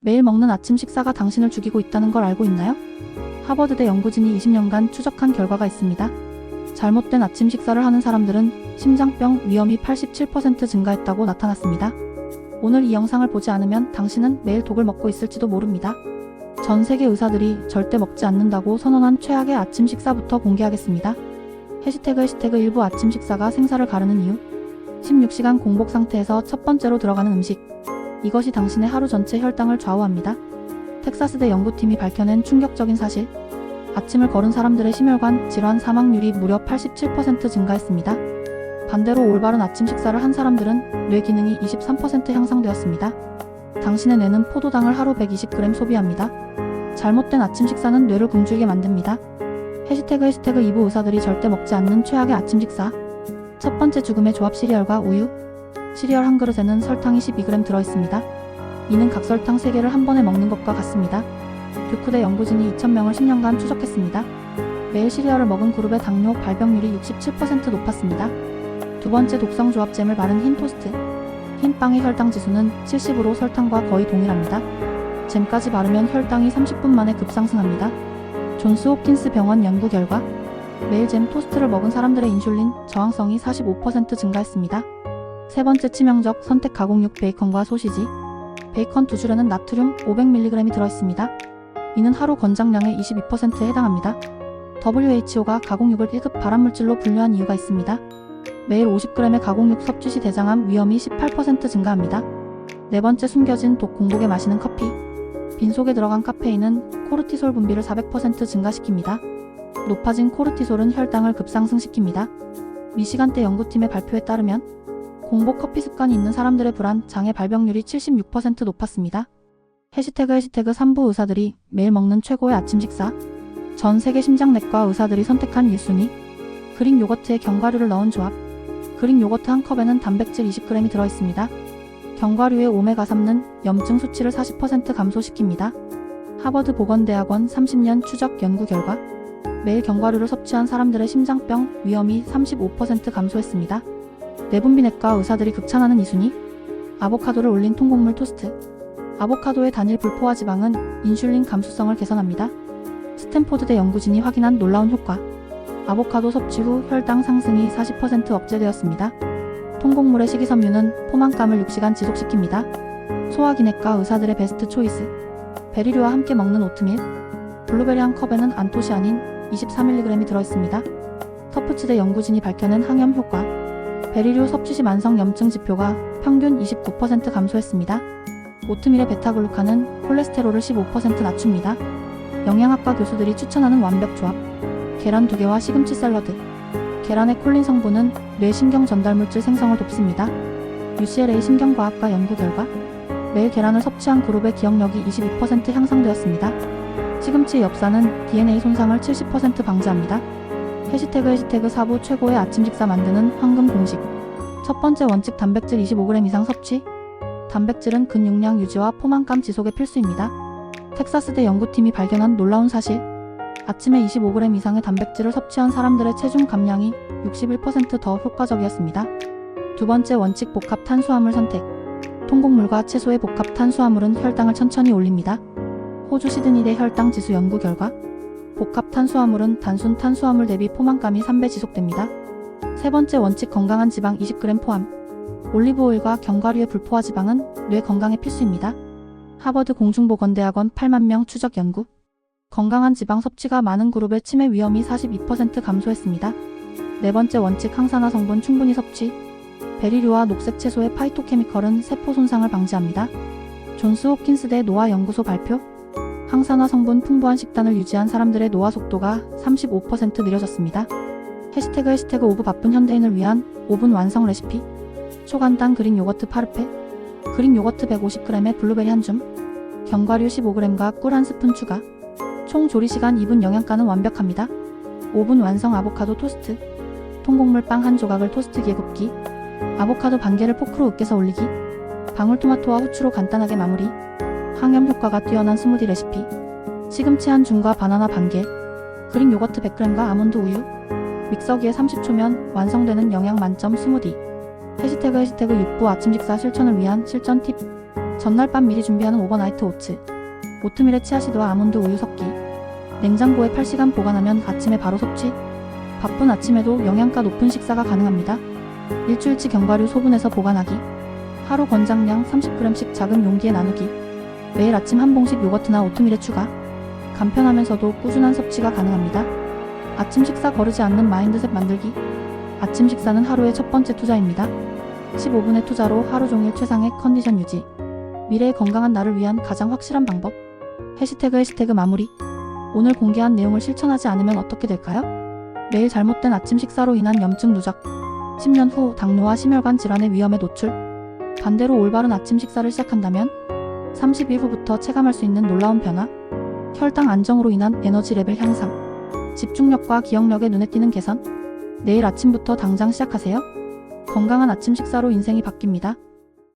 매일 먹는 아침 식사가 당신을 죽이고 있다는 걸 알고 있나요? 하버드대 연구진이 20년간 추적한 결과가 있습니다. 잘못된 아침 식사를 하는 사람들은 심장병 위험이 87% 증가했다고 나타났습니다. 오늘 이 영상을 보지 않으면 당신은 매일 독을 먹고 있을지도 모릅니다. 전 세계 의사들이 절대 먹지 않는다고 선언한 최악의 아침 식사부터 공개하겠습니다. 해시태그 일부 아침 식사가 생사를 가르는 이유. 16시간 공복 상태에서 첫 번째로 들어가는 음식. 이것이 당신의 하루 전체 혈당을 좌우합니다. 텍사스대 연구팀이 밝혀낸 충격적인 사실. 아침을 거른 사람들의 심혈관 질환 사망률이 무려 87% 증가했습니다. 반대로 올바른 아침 식사를 한 사람들은 뇌 기능이 23% 향상되었습니다. 당신의 뇌는 포도당을 하루 120g 소비합니다. 잘못된 아침 식사는 뇌를 굶주리게 만듭니다. 해시태그 2부 의사들이 절대 먹지 않는 최악의 아침 식사. 첫 번째 죽음의 조합 시리얼과 우유. 시리얼 한 그릇에는 설탕이 12g 들어있습니다. 이는 각설탕 3개를 한 번에 먹는 것과 같습니다. 듀크대 연구진이 2000명을 10년간 추적했습니다. 매일 시리얼을 먹은 그룹의 당뇨 발병률이 67% 높았습니다. 두 번째 독성 조합 잼을 바른 흰 토스트. 흰 빵의 혈당 지수는 70으로 설탕과 거의 동일합니다. 잼까지 바르면 혈당이 30분 만에 급상승합니다. 존스 홉킨스 병원 연구 결과 매일 잼 토스트를 먹은 사람들의 인슐린 저항성이 45% 증가했습니다. 세 번째 치명적 선택 가공육 베이컨과 소시지. 베이컨 2줄에는 나트륨 500mg이 들어있습니다. 이는 하루 권장량의 22%에 해당합니다. WHO가 가공육을 1급 발암물질로 분류한 이유가 있습니다. 매일 50g의 가공육 섭취 시 대장암 위험이 18% 증가합니다. 네 번째 숨겨진 독 공복에 마시는 커피. 빈속에 들어간 카페인은 코르티솔 분비를 400% 증가시킵니다. 높아진 코르티솔은 혈당을 급상승시킵니다. 미시간대 연구팀의 발표에 따르면 공복 커피 습관이 있는 사람들의 불안, 장애 발병률이 76% 높았습니다. 해시태그 3부 의사들이 매일 먹는 최고의 아침 식사. 전 세계 심장내과 의사들이 선택한 1순위. 그릭 요거트에 견과류를 넣은 조합. 그릭 요거트 한 컵에는 단백질 20g이 들어있습니다. 견과류의 오메가3는 염증 수치를 40% 감소시킵니다. 하버드 보건대학원 30년 추적 연구 결과 매일 견과류를 섭취한 사람들의 심장병 위험이 35% 감소했습니다. 내분비내과 의사들이 극찬하는 2순위. 아보카도를 올린 통곡물 토스트. 아보카도의 단일 불포화 지방은 인슐린 감수성을 개선합니다. 스탠포드대 연구진이 확인한 놀라운 효과. 아보카도 섭취 후 혈당 상승이 40% 억제되었습니다. 통곡물의 식이섬유는 포만감을 6시간 지속시킵니다. 소화기내과 의사들의 베스트 초이스. 베리류와 함께 먹는 오트밀. 블루베리 한 컵에는 안토시아닌 23mg이 들어있습니다. 터프츠대 연구진이 밝혀낸 항염 효과. 베리류 섭취 시 만성 염증 지표가 평균 29% 감소했습니다. 오트밀의 베타글루칸은 콜레스테롤을 15% 낮춥니다. 영양학과 교수들이 추천하는 완벽 조합. 계란 2개와 시금치 샐러드. 계란의 콜린 성분은 뇌 신경 전달물질 생성을 돕습니다. UCLA 신경과학과 연구 결과 매일 계란을 섭취한 그룹의 기억력이 22% 향상되었습니다. 시금치의 엽산은 DNA 손상을 70% 방지합니다. 해시태그 4부 최고의 아침 식사 만드는 황금 공식. 첫 번째 원칙 단백질 25g 이상 섭취. 단백질은 근육량 유지와 포만감 지속에 필수입니다. 텍사스대 연구팀이 발견한 놀라운 사실. 아침에 25g 이상의 단백질을 섭취한 사람들의 체중 감량이 61% 더 효과적이었습니다. 두 번째 원칙 복합 탄수화물 선택. 통곡물과 채소의 복합 탄수화물은 혈당을 천천히 올립니다. 호주 시드니대 혈당 지수 연구 결과 복합 탄수화물은 단순 탄수화물 대비 포만감이 3배 지속됩니다. 세 번째 원칙 건강한 지방 20g 포함. 올리브오일과 견과류의 불포화 지방은 뇌 건강에 필수입니다. 하버드 공중보건대학원 8만 명 추적 연구. 건강한 지방 섭취가 많은 그룹의 치매 위험이 42% 감소했습니다. 네 번째 원칙 항산화 성분 충분히 섭취. 베리류와 녹색 채소의 파이토케미컬은 세포 손상을 방지합니다. 존스 홉킨스대 노화 연구소 발표. 항산화 성분 풍부한 식단을 유지한 사람들의 노화 속도가 35% 느려졌습니다. 해시태그 5부 바쁜 현대인을 위한 5분 완성 레시피. 초간단 그릭 요거트 파르페. 그릭 요거트 150g에 블루베리 한 줌. 견과류 15g과 꿀 한 스푼 추가. 총 조리시간 2분 영양가는 완벽합니다. 5분 완성 아보카도 토스트. 통곡물 빵 한 조각을 토스트기에 굽기. 아보카도 반개를 포크로 으깨서 올리기. 방울토마토와 후추로 간단하게 마무리. 항염 효과가 뛰어난 스무디 레시피. 시금치 한 줌과 바나나 반개. 그릭 요거트 100g과 아몬드 우유. 믹서기에 30초면 완성되는 영양 만점 스무디. 해시태그 6부 아침 식사 실천을 위한 실전 팁. 전날 밤 미리 준비하는 오버나이트 오츠, 오트밀에 치아시드와 아몬드 우유 섞기, 냉장고에 8시간 보관하면 아침에 바로 섭취. 바쁜 아침에도 영양가 높은 식사가 가능합니다. 일주일치 견과류 소분해서 보관하기, 하루 권장량 30g씩 작은 용기에 나누기, 매일 아침 한 봉씩 요거트나 오트밀에 추가. 간편하면서도 꾸준한 섭취가 가능합니다. 아침 식사 거르지 않는 마인드셋 만들기. 아침 식사는 하루의 첫 번째 투자입니다. 15분의 투자로 하루 종일 최상의 컨디션 유지. 미래의 건강한 나를 위한 가장 확실한 방법. 해시태그 마무리. 오늘 공개한 내용을 실천하지 않으면 어떻게 될까요? 매일 잘못된 아침 식사로 인한 염증 누적, 10년 후 당뇨와 심혈관 질환의 위험에 노출. 반대로 올바른 아침 식사를 시작한다면 30일 후부터 체감할 수 있는 놀라운 변화. 혈당 안정으로 인한 에너지 레벨 향상, 집중력과 기억력의 눈에 띄는 개선. 내일 아침부터 당장 시작하세요. 건강한 아침 식사로 인생이 바뀝니다.